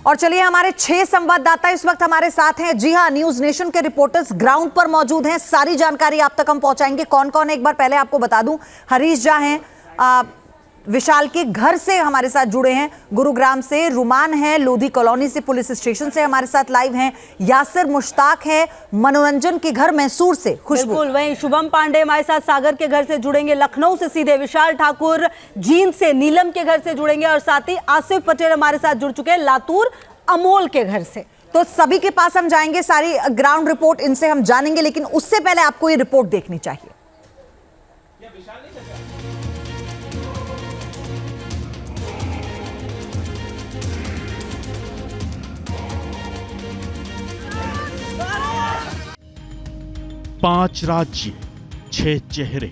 और चलिए, हमारे 6 संवाददाता इस वक्त हमारे साथ हैं। जी हां, न्यूज नेशन के रिपोर्टर्स ग्राउंड पर मौजूद हैं। सारी जानकारी आप तक हम पहुंचाएंगे। कौन कौन है एक बार पहले आपको बता दूं। हरीश झा हैं, विशाल के घर से हमारे साथ जुड़े हैं, गुरुग्राम से। रुमान है, लोधी कॉलोनी से, पुलिस स्टेशन से हमारे साथ लाइव हैं। यासिर मुश्ताक है, मनोरंजन के घर मैसूर से। खुशबू। वहीं शुभम पांडे हमारे साथ सागर के घर से जुड़ेंगे, लखनऊ से सीधे विशाल ठाकुर जींद से नीलम के घर से जुड़ेंगे, और साथ ही आसिफ पटेल हमारे साथ जुड़ चुके हैं लातूर अमोल के घर से। तो सभी के पास हम जाएंगे, सारी ग्राउंड रिपोर्ट इनसे हम जानेंगे, लेकिन उससे पहले आपको ये रिपोर्ट देखनी चाहिए। 5 राज्य, 6 चेहरे।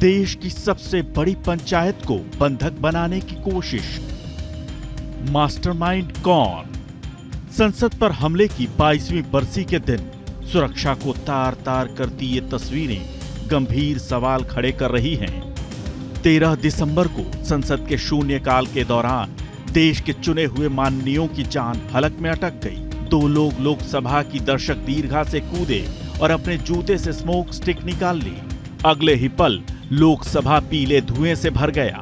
देश की सबसे बड़ी पंचायत को बंधक बनाने की कोशिश। मास्टरमाइंड कौन? संसद पर हमले की 22वीं बरसी के दिन सुरक्षा को तार तार करती ये तस्वीरें गंभीर सवाल खड़े कर रही हैं। 13 दिसंबर को संसद के शून्यकाल के दौरान देश के चुने हुए माननीयों की जान हलक में अटक गई। 2 लोग लोकसभा की दर्शक दीर्घा से कूदे और अपने जूते से स्मोक स्टिक निकाल ली। अगले ही पल लोकसभा पीले धुएं से भर गया।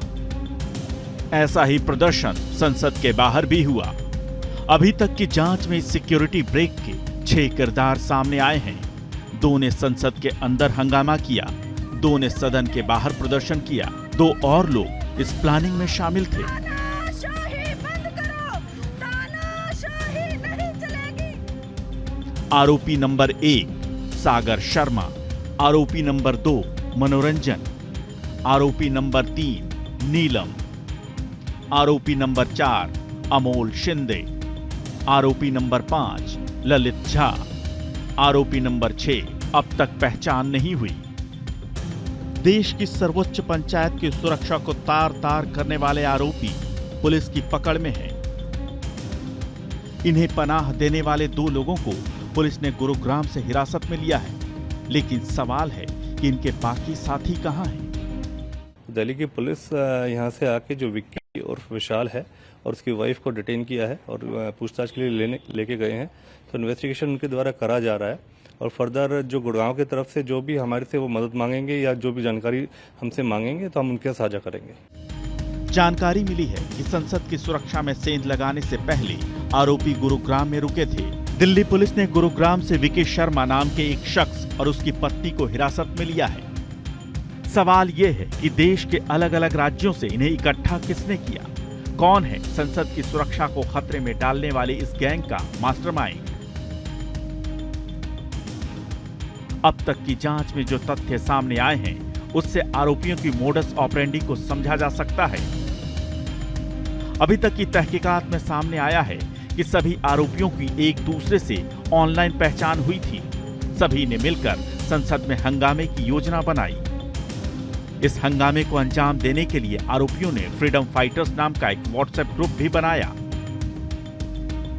ऐसा ही प्रदर्शन संसद के बाहर भी हुआ। अभी तक की जांच में सिक्योरिटी ब्रेक के 6 किरदार सामने आए हैं। 2 ने संसद के अंदर हंगामा किया, 2 ने सदन के बाहर प्रदर्शन किया। 2 और लोग इस प्लानिंग में शामिल थे। आरोपी नंबर 1 सागर शर्मा, आरोपी नंबर 2 मनोरंजन, आरोपी नंबर 3 नीलम, आरोपी नंबर 4 अमोल शिंदे, आरोपी नंबर 5 ललित झा, आरोपी नंबर 6 अब तक पहचान नहीं हुई। देश की सर्वोच्च पंचायत की सुरक्षा को तार तार करने वाले आरोपी पुलिस की पकड़ में हैं। इन्हें पनाह देने वाले 2 लोगों को पुलिस ने गुरुग्राम से हिरासत में लिया है, लेकिन सवाल है कि इनके बाकी साथी कहां हैं? दिल्ली की पुलिस यहां से आके जो विक्की और विशाल है और उसकी वाइफ को डिटेन किया है और पूछताछ के लिए लेके गए हैं। तो इन्वेस्टिगेशन उनके द्वारा करा जा रहा है और फर्दर जो गुड़गांव की तरफ से जो भी हमारे से वो मदद मांगेंगे या जो भी जानकारी हमसे मांगेंगे तो हम उनके साझा करेंगे। जानकारी मिली है कि संसद की सुरक्षा में सेंध लगाने से पहले आरोपी गुरुग्राम में रुके थे। दिल्ली पुलिस ने गुरुग्राम से विकी शर्मा नाम के एक शख्स और उसकी पत्नी को हिरासत में लिया है। सवाल यह है कि देश के अलग अलग राज्यों से इन्हें इकट्ठा किसने किया? कौन है संसद की सुरक्षा को खतरे में डालने वाले इस गैंग का मास्टरमाइंड? अब तक की जांच में जो तथ्य सामने आए हैं, उससे आरोपियों की मोडस ऑपरेंडी को समझा जा सकता है। अभी तक की तहकीकात में सामने आया है कि सभी आरोपियों की एक दूसरे से ऑनलाइन पहचान हुई थी। सभी ने मिलकर संसद में हंगामे की योजना बनाई। इस हंगामे को अंजाम देने के लिए आरोपियों ने फ्रीडम फाइटर्स नाम का एक व्हाट्सएप ग्रुप भी बनाया।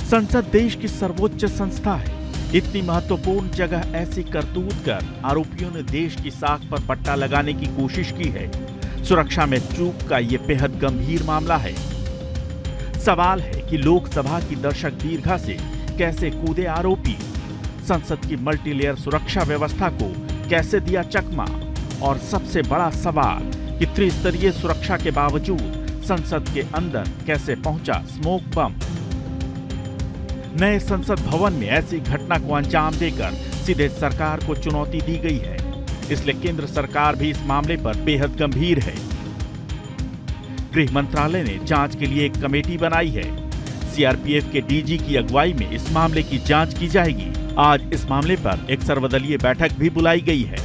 संसद देश की सर्वोच्च संस्था है। इतनी महत्वपूर्ण जगह ऐसी करतूत कर आरोपियों ने देश की साख पर पट्टा लगाने की कोशिश की है। सुरक्षा में चूक का यह बेहद गंभीर मामला है। सवाल है कि लोकसभा की दर्शक दीर्घा से कैसे कूदे आरोपी? संसद की मल्टीलेयर सुरक्षा व्यवस्था को कैसे दिया चकमा? और सबसे बड़ा सवाल कि त्रिस्तरीय सुरक्षा के बावजूद संसद के अंदर कैसे पहुंचा स्मोक बम? नए संसद भवन में ऐसी घटना को अंजाम देकर सीधे सरकार को चुनौती दी गई है। इसलिए केंद्र सरकार भी इस मामले पर बेहद गंभीर है। गृह मंत्रालय ने जांच के लिए एक कमेटी बनाई है। सीआरपीएफ के डीजी की अगुवाई में इस मामले की जांच की जाएगी। आज इस मामले पर एक सर्वदलीय बैठक भी बुलाई गई है।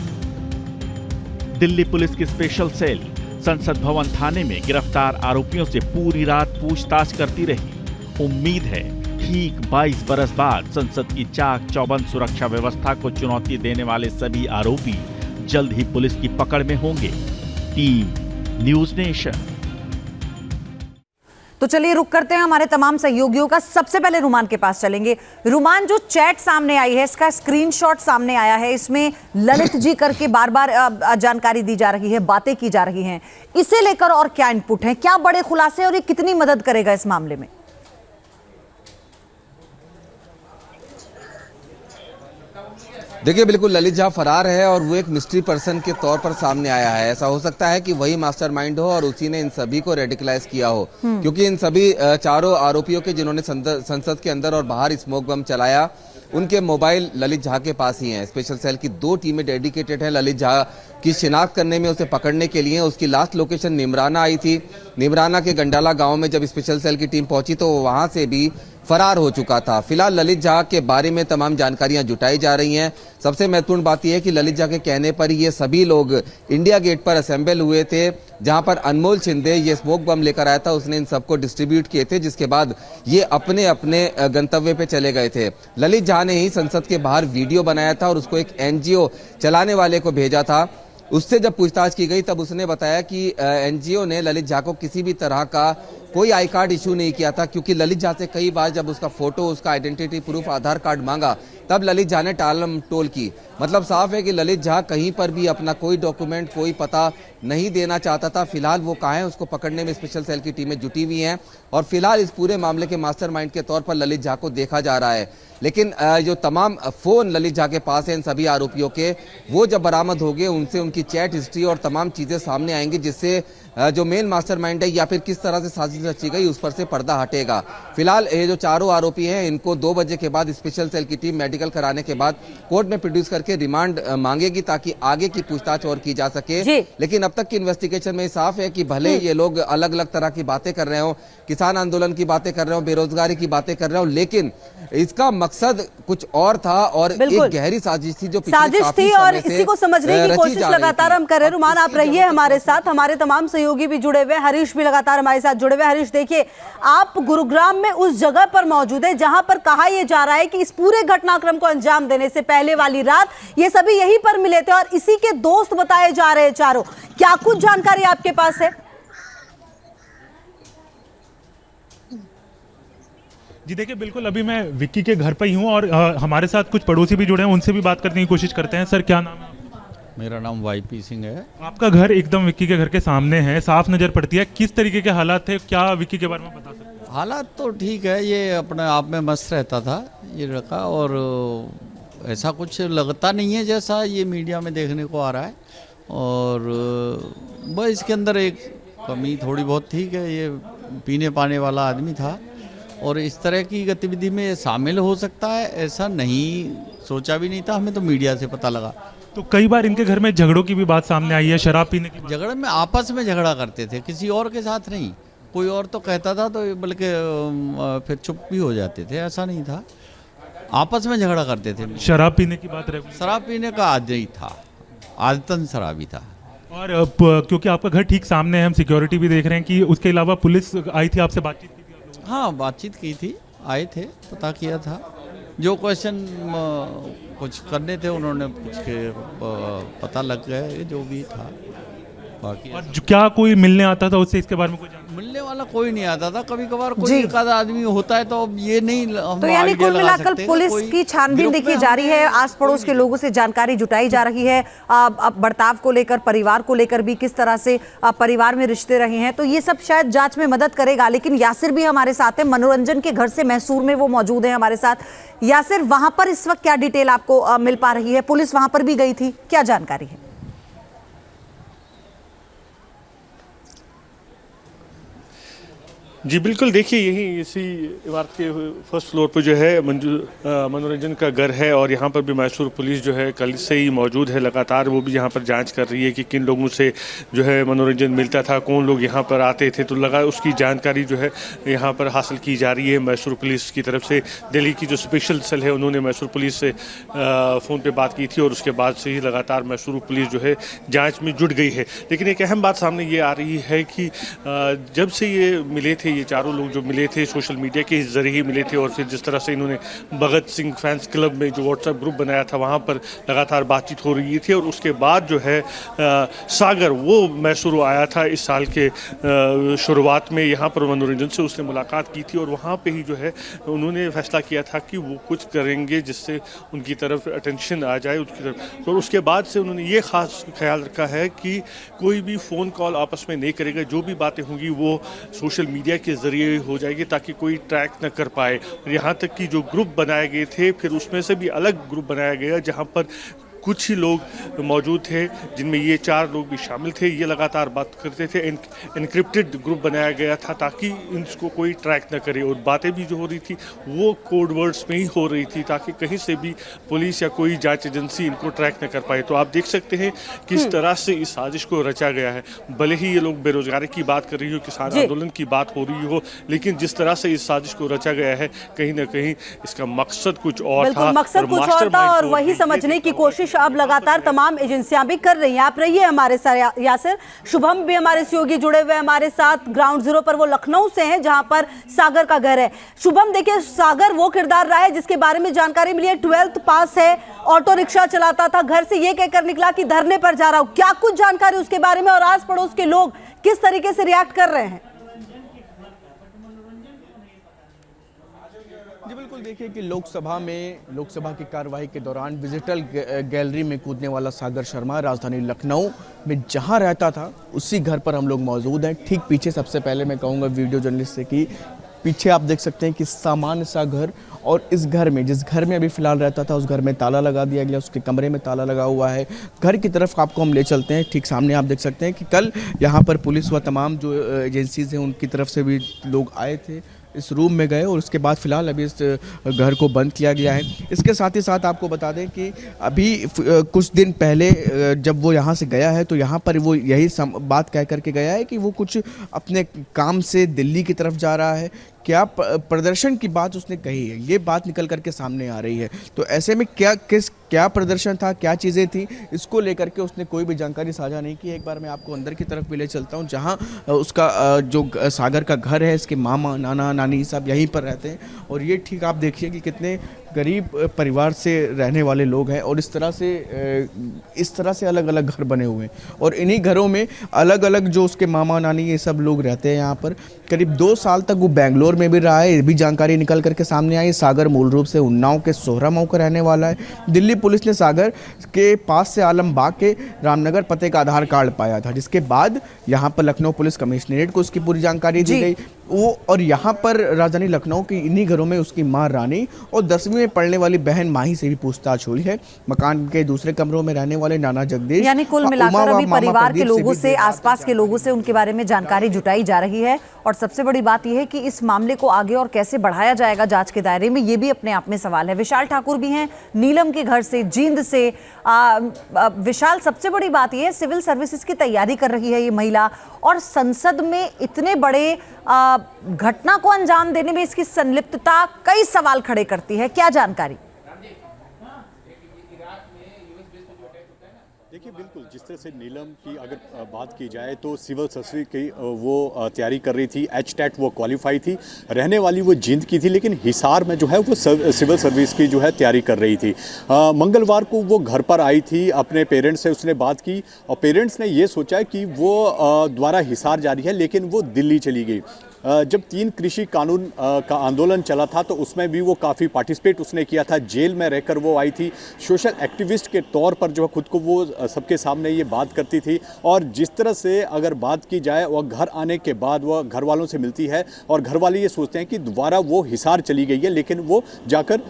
दिल्ली पुलिस की स्पेशल सेल संसद भवन थाने में गिरफ्तार आरोपियों से पूरी रात पूछताछ करती रही। उम्मीद है ठीक 22 बरस बाद संसद की चाक चौबंद सुरक्षा व्यवस्था को चुनौती देने वाले सभी आरोपी जल्द ही पुलिस की पकड़ में होंगे। Team news nation. तो चलिए रुक करते हैं हमारे तमाम सहयोगियों का। सबसे पहले रुमान के पास चलेंगे। रुमान, जो चैट सामने आई है, इसका स्क्रीनशॉट सामने आया है। इसमें ललित जी करके बार बार जानकारी दी जा रही है, बातें की जा रही हैं। इसे लेकर और क्या इनपुट है, क्या बड़े खुलासे और ये कितनी मदद करेगा इस मामले में? देखिए, बिल्कुल ललित झा फरार है और वो एक मिस्ट्री पर्सन के तौर पर सामने आया है। ऐसा हो सकता है कि वही मास्टरमाइंड हो और उसी ने इन सभी को रेडिकलाइज किया हो, क्योंकि इन सभी चारों आरोपियों के जिन्होंने संसद के अंदर और बाहर स्मोक बम चलाया, उनके मोबाइल ललित झा के पास ही हैं। स्पेशल सेल की 2 टीमें डेडिकेटेड हैं ललित झा की शिनाख्त करने में, उसे पकड़ने के लिए। उसकी लास्ट लोकेशन निमराना आई थी। निमराना के गंडाला गांव में जब स्पेशल सेल की टीम पहुंची तो वो वहां से भी फरार हो चुका था। फिलहाल ललित झा के बारे में तमाम जानकारियां जुटाई जा रही हैं। सबसे महत्वपूर्ण बात यह है कि ललित झा के कहने पर ये सभी लोग इंडिया गेट पर असेंबल हुए थे, जहां पर अनमोल शिंदे ये स्मोक बम लेकर आया था। उसने इन सबको डिस्ट्रीब्यूट किए थे, जिसके बाद ये अपने अपने गंतव्य पे चले गए थे। ललित झा ने ही संसद के बाहर वीडियो बनाया था और उसको एक NGO चलाने वाले को भेजा था। उससे जब पूछताछ की गई तब उसने बताया कि NGO ने ललित झा को किसी भी तरह का कोई आई कार्ड इशू नहीं किया था, क्योंकि ललित झा से कई बार जब उसका फोटो, उसका आइडेंटिटी प्रूफ, आधार कार्ड मांगा तब ललित झा ने टालम टोल की। मतलब साफ है कि ललित झा कहीं पर भी अपना कोई डॉक्यूमेंट, कोई पता नहीं देना चाहता था। फिलहाल वो कहाँ है, उसको पकड़ने में स्पेशल सेल की टीमें जुटी हुई हैं और फिलहाल इस पूरे मामले के मास्टरमाइंड के तौर पर ललित झा को देखा जा रहा है। लेकिन जो तमाम फोन ललित झा के पास है इन सभी आरोपियों के, वो जब बरामद होंगे उनसे उनकी चैट हिस्ट्री और तमाम चीजें सामने आएंगी, जिससे जो मेन मास्टरमाइंड है या फिर किस तरह से साजिश रची गई उस पर से पर्दा हटेगा। फिलहाल ये जो चारों आरोपी हैं इनको 2 बजे के बाद स्पेशल सेल की टीम मेडिकल कराने के बाद कोर्ट में प्रोड्यूस करके रिमांड मांगेगी, ताकि आगे की पूछताछ और की जा सके। लेकिन अब तक की इन्वेस्टिगेशन में साफ है कि भले ये लोग अलग अलग तरह की बातें कर रहे हो, किसान आंदोलन की बातें कर रहे हो, बेरोजगारी की बातें कर रहे हो, लेकिन इसका मकसद कुछ और था और एक गहरी साजिश थी जो साजिश थी और इसी को समझने की कोशिश लगातार हम कर रहे हैं। रुमान, आप रहिए हमारे साथ, हमारे तमाम सहयोगी भी जुड़े हुए, हरीश भी लगातार हमारे साथ जुड़े हुए। हरीश, देखिए, आप गुरुग्राम में उस जगह पर मौजूद है जहां पर कहा यह जा रहा है कि इस पूरे घटनाक्रम को अंजाम देने से पहले वाली रात ये सभी यहीं पर मिले थे और इसी के दोस्त बताए जा रहे हैं चारों। क्या कुछ जानकारी आपके पास है? जी देखिए, बिल्कुल अभी मैं विक्की के घर पर ही हूँ और हमारे साथ कुछ पड़ोसी भी जुड़े हैं, उनसे भी बात करने की कोशिश करते हैं। सर, क्या नाम है? मेरा नाम YP सिंह है। आपका घर एकदम विक्की के घर के सामने है, साफ नज़र पड़ती है। किस तरीके के हालात थे, क्या विक्की के बारे में बता सकते हैं? हालात तो ठीक है, ये अपने आप में मस्त रहता था ये लड़का, और ऐसा कुछ लगता नहीं है जैसा ये मीडिया में देखने को आ रहा है। और बस इसके अंदर एक कमी थोड़ी बहुत थी कि ये पीने पाने वाला आदमी था और इस तरह की गतिविधि में शामिल हो सकता है ऐसा नहीं सोचा भी नहीं था। हमें तो मीडिया से पता लगा। तो कई बार इनके घर में झगड़ों की भी बात सामने आई है, शराब पीने की। झगड़े में आपस में झगड़ा करते थे, किसी और के साथ नहीं। कोई और तो कहता था तो बल्कि फिर चुप भी हो जाते थे, ऐसा नहीं था। आपस में झगड़ा करते थे। शराब पीने की बात रही? शराब पीने का आदी था, आदतन शराबी था। और क्योंकि आपका घर ठीक सामने है, हम सिक्योरिटी भी देख रहे हैं कि उसके अलावा पुलिस आई थी, आपसे बातचीत की थी? हाँ, बातचीत की थी, आए थे, पता किया था। जो क्वेश्चन कुछ करने थे उन्होंने पूछ के पता लग गया जो भी था। बाकी और क्या कोई मिलने आता था उससे, इसके बारे में कुछ? मिलने वाला कोई नहीं आता था। कभी कभार कोई एक आधा आदमी होता है तो ये नहीं हम तो यानी कुल मिलाकर पुलिस की छानबीन देखी जा रही है, आस पड़ोस के लोगों से जानकारी जुटाई जा रही है, बर्ताव को लेकर, परिवार को लेकर भी किस तरह से परिवार में रिश्ते रहे हैं, तो ये सब शायद जांच में मदद करेगा। लेकिन यासिर भी हमारे साथ है, मनोरंजन के घर से मैसूर में वो मौजूद है हमारे साथ। यासिर, वहां पर इस वक्त क्या डिटेल आपको मिल पा रही है? पुलिस वहां पर भी गई थी, क्या जानकारी है? जी बिल्कुल, देखिए यही इसी इमारत के फर्स्ट फ्लोर पर जो है मनोरंजन का घर है और यहाँ पर भी मैसूर पुलिस जो है कल से ही मौजूद है। लगातार वो भी यहाँ पर जांच कर रही है कि किन लोगों से जो है मनोरंजन मिलता था, कौन लोग यहाँ पर आते थे, तो लगा उसकी जानकारी जो है यहाँ पर हासिल की जा रही है मैसूर पुलिस की तरफ से। दिल्ली की जो स्पेशल सेल है उन्होंने मैसूर पुलिस से फ़ोन पर बात की थी और उसके बाद से ही लगातार मैसूर पुलिस जो है जाँच में जुट गई है। लेकिन एक अहम बात सामने ये आ रही है कि जब से ये मिले थे, ये चारों लोग जो मिले थे सोशल मीडिया के जरिए ही मिले थे और फिर जिस तरह से इन्होंने भगत सिंह फैंस क्लब में जो व्हाट्सएप ग्रुप बनाया था वहाँ पर लगातार बातचीत हो रही थी। और उसके बाद जो है सागर वो मैसूर आया था इस साल के शुरुआत में, यहाँ पर मनोरंजन से उसने मुलाकात की थी और वहाँ पे ही जो है उन्होंने फैसला किया था कि वो कुछ करेंगे जिससे उनकी तरफ अटेंशन आ जाए उनकी तरफ। तो उसके बाद से उन्होंने ये खास ख्याल रखा है कि कोई भी फ़ोन कॉल आपस में नहीं करेगा, जो भी बातें होंगी वो सोशल मीडिया के जरिए हो जाएगी ताकि कोई ट्रैक न कर पाए। यहाँ तक कि जो ग्रुप बनाए गए थे फिर उसमें से भी अलग ग्रुप बनाया गया जहाँ पर कुछ ही लोग मौजूद थे जिनमें ये 4 लोग भी शामिल थे। ये लगातार बात करते थे। इनक्रिप्टेड ग्रुप बनाया गया था ताकि इनको कोई ट्रैक न करे और बातें भी जो हो रही थी वो कोड वर्ड्स में ही हो रही थी ताकि कहीं से भी पुलिस या कोई जांच एजेंसी इनको ट्रैक न कर पाए। तो आप देख सकते हैं किस तरह से इस साजिश को रचा गया है। भले ही ये लोग बेरोजगारी की बात कर रही हो, किसान आंदोलन की बात हो रही हो, लेकिन जिस तरह से इस साजिश को रचा गया है कहीं ना कहीं इसका मकसद कुछ और था। मकसद कुछ और था और वही समझने की कोशिश अब लगातार तमाम एजेंसियां भी कर रही हैं। आप रहिए हमारे साथ यासिर। शुभम भी हमारे सहयोगी जुड़े हुए हमारे साथ ग्राउंड जीरो पर, वो लखनऊ से हैं जहां पर सागर का घर है। शुभम देखिए, सागर वो किरदार रहा है जिसके बारे में जानकारी मिली है 12th पास है, ऑटो रिक्शा चलाता था, घर से ये कहकर निकला कि धरने पर जा रहा हूं। क्या कुछ जानकारी उसके बारे में और आस पड़ोस के लोग किस तरीके से रिएक्ट कर रहे हैं? जी बिल्कुल, देखिए कि लोकसभा की कार्रवाई के दौरान विजिटल गैलरी में कूदने वाला सागर शर्मा राजधानी लखनऊ में जहां रहता था उसी घर पर हम लोग मौजूद हैं। ठीक पीछे सबसे पहले मैं कहूँगा वीडियो जर्नलिस्ट से कि पीछे आप देख सकते हैं कि सामान्य सा घर, और इस घर में, जिस घर में अभी फ़िलहाल रहता था, उस घर में ताला लगा दिया गया, उसके कमरे में ताला लगा हुआ है। घर की तरफ आपको हम ले चलते हैं। ठीक सामने आप देख सकते हैं कि कल यहाँ पर पुलिस व तमाम जो एजेंसीज हैं उनकी तरफ से भी लोग आए थे, इस रूम में गए और उसके बाद फ़िलहाल अभी इस घर को बंद किया गया है। इसके साथ ही साथ आपको बता दें कि अभी कुछ दिन पहले जब वो यहाँ से गया है तो यहाँ पर वो यही बात कह करके गया है कि वो कुछ अपने काम से दिल्ली की तरफ जा रहा है। क्या प्रदर्शन की बात उसने कही है, ये बात निकल करके सामने आ रही है। तो ऐसे में क्या प्रदर्शन था, क्या चीज़ें थी, इसको लेकर के उसने कोई भी जानकारी साझा नहीं की। एक बार मैं आपको अंदर की तरफ भी ले चलता हूँ जहाँ उसका जो सागर का घर है, इसके मामा नाना नानी सब यहीं पर रहते हैं। और ये ठीक आप देखिए कि कितने गरीब परिवार से रहने वाले लोग हैं और इस तरह से अलग अलग घर बने हुए हैं और इन्हीं घरों में अलग अलग जो उसके मामा नानी ये सब लोग रहते हैं। यहाँ पर करीब 2 साल तक वो बेंगलोर में भी रहा है, ये भी जानकारी निकल करके सामने आई। सागर मूल रूप से उन्नाव के सोहरा मऊ का रहने वाला है। दिल्ली पुलिस ने सागर के पास से आलमबाग के रामनगर पते का आधार कार्ड पाया था, जिसके बाद यहाँ पर लखनऊ पुलिस कमिश्नरेट को उसकी पूरी जानकारी दी गई। वो और यहाँ पर राजधानी लखनऊ की इन्हीं घरों में उसकी मां रानी और 10वीं में पढ़ने वाली बहन माही से भी पूछताछ हुई है। मकान के दूसरे कमरों में रहने वाले नाना जगदीश, यानी कुल मिलाकर अभी परिवार के लोगों से, आसपास के लोगों से उनके बारे में जानकारी जुटाई जा रही है। और सबसे बड़ी बात यह है कि इस मामले को आगे और कैसे बढ़ाया जाएगा जांच के दायरे में, ये भी अपने आप में सवाल है। विशाल ठाकुर भी हैं नीलम के घर से, जींद से। विशाल, सबसे बड़ी बात यह है सिविल सर्विसेज की तैयारी कर रही है ये महिला और संसद में इतने बड़े घटना को अंजाम देने में इसकी संलिप्तता कई सवाल खड़े करती है। क्या जानकारी? देखिए बिल्कुल, जिस तरह से नीलम की अगर बात की जाए तो सिविल सर्विस की वो तैयारी कर रही थी, एचटेट वो क्वालिफाई थी, रहने वाली वो जींद की थी, लेकिन हिसार में जो है वो सिविल सर्विस की जो है तैयारी कर रही थी। मंगलवार को वो घर पर आई थी, अपने पेरेंट्स से उसने बात की और पेरेंट्स ने ये सोचा कि वो द्वारा हिसार जारी है, लेकिन वो दिल्ली चली गई। जब 3 कृषि कानून का आंदोलन चला था तो उसमें भी वो काफ़ी पार्टिसिपेट उसने किया था। जेल में रहकर वो आई थी, सोशल एक्टिविस्ट के तौर पर जो है खुद को वो सबके सामने ये बात करती थी। और जिस तरह से अगर बात की जाए, वह घर आने के बाद वह घर वालों से मिलती है और घर वाले ये सोचते हैं कि दोबारा वो हिसार चली गई है, लेकिन वो जाकर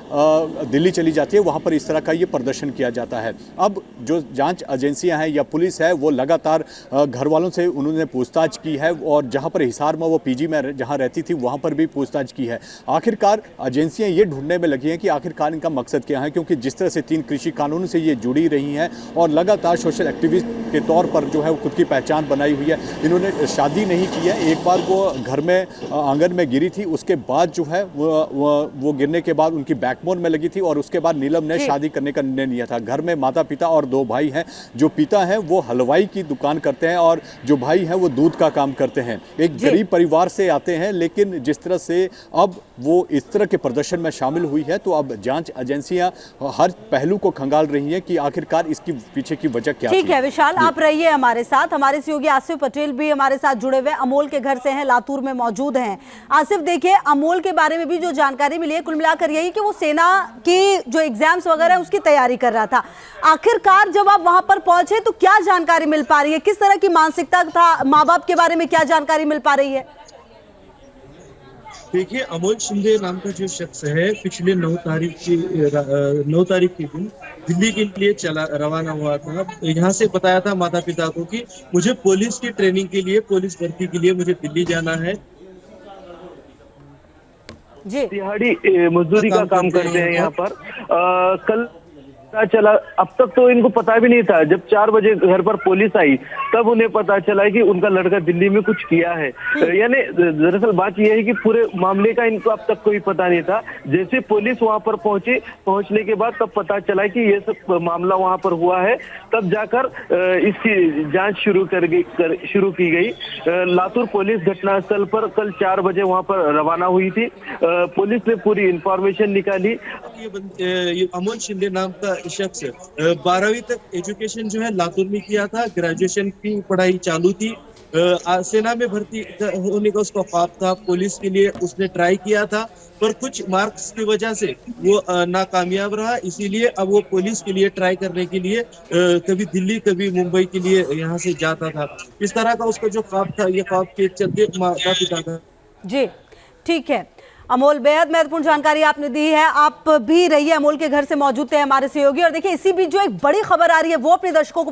दिल्ली चली जाती है, वहाँ पर इस तरह का ये प्रदर्शन किया जाता है। अब जो जाँच एजेंसियाँ हैं या पुलिस है वो लगातार घर वालों से उन्होंने पूछताछ की है और जहाँ पर हिसार में वो पीजी में जहां रहती थी वहां पर भी पूछताछ की है। आखिरकार एजेंसियां ये ढूंढने में लगी हैं कि आखिरकार इनका मकसद क्या है, क्योंकि जिस तरह से 3 कृषि कानून से ये जुड़ी रही हैं और लगातार सोशल एक्टिविस्ट के तौर पर जो है वो खुद की पहचान बनाई हुई है। इन्होंने शादी नहीं की है, एक बार वो घर में आंगन में गिरी थी, उसके बाद जो है वो गिरने के बाद उनकी बैकबोन में लगी थी और उसके बाद नीलम ने शादी करने का निर्णय लिया था। घर में माता पिता और 2 भाई हैं। जो पिता हैं वो हलवाई की दुकान करते हैं और जो भाई हैं वो दूध का काम करते हैं। एक गरीब परिवार से आते हैं, लेकिन जिस तरह से अब वो इस तरह के प्रदर्शन में शामिल हुई है तो अब जांच एजेंसियां हर पहलू को खंगाल रही हैं कि आखिरकार इसकी पीछे की वजह क्या है। ठीक है विशाल, आप रहिए हमारे साथ। हमारे सहयोगी आसिफ पटेल भी हमारे साथ जुड़े हुए अमोल के घर से हैं, लातूर में मौजूद हैं। आसिफ, देखिए अमोल के बारे में भी जो जानकारी मिली है कुल मिलाकर यही कि वो सेना की जो एग्जाम्स वगैरह है उसकी तैयारी कर रहा था। आखिरकार जब आप वहां पर पहुंचे तो क्या जानकारी मिल पा रही है, किस तरह की मानसिकता था, माँ बाप के बारे में क्या जानकारी मिल पा रही है? देखिए, अमोल शिंदे नाम का जो शख्स है पिछले 9 तारीख के दिन दिल्ली के लिए रवाना हुआ था। यहाँ से बताया था माता पिता को कि मुझे पुलिस की ट्रेनिंग के लिए, पुलिस भर्ती के लिए मुझे दिल्ली जाना है। जी, दिहाड़ी मजदूरी का काम करते हैं यहाँ पर। कल पता चला, अब तक तो इनको पता भी नहीं था। जब 4 बजे घर पर पुलिस आई तब उन्हें पता चला कि उनका लड़का दिल्ली में कुछ किया है। यानी दरअसल बात यह है कि पूरे मामले का इनको अब तक कोई पता नहीं था। जैसे पुलिस वहां पर पहुंचने के बाद तब पता चला कि ये सब मामला वहां पर हुआ है। तब जाकर इसकी जांच शुरू की गई। लातूर पुलिस घटनास्थल पर कल 4 बजे वहां पर रवाना हुई थी। पुलिस ने पूरी इंफॉर्मेशन निकाली। ये अमोल शिंदे नाम का शख्स 12वीं तक एजुकेशन जो है लातूर में किया था। ग्रेजुएशन की पढ़ाई चालू थी। सेना में भर्ती होने का उसका ख्वाब था। पुलिस के लिए उसने ट्राई किया था, पर कुछ मार्क्स की वजह से वो नाकामयाब रहा। इसीलिए अब वो पुलिस के लिए ट्राई करने के लिए कभी दिल्ली कभी मुंबई के लिए यहाँ से जाता था। इस तरह का उसका जो ख्वाब था, ये ख्वाब के चलते माता पिता का। जी, ठीक है अमोल, बेहद महत्वपूर्ण जानकारी आपने दी है। आप भी रहिए, अमोल के घर से मौजूद थे हमारे सहयोगी। और देखिए, इसी बीच जो एक बड़ी खबर आ रही है वो अपने दर्शकों को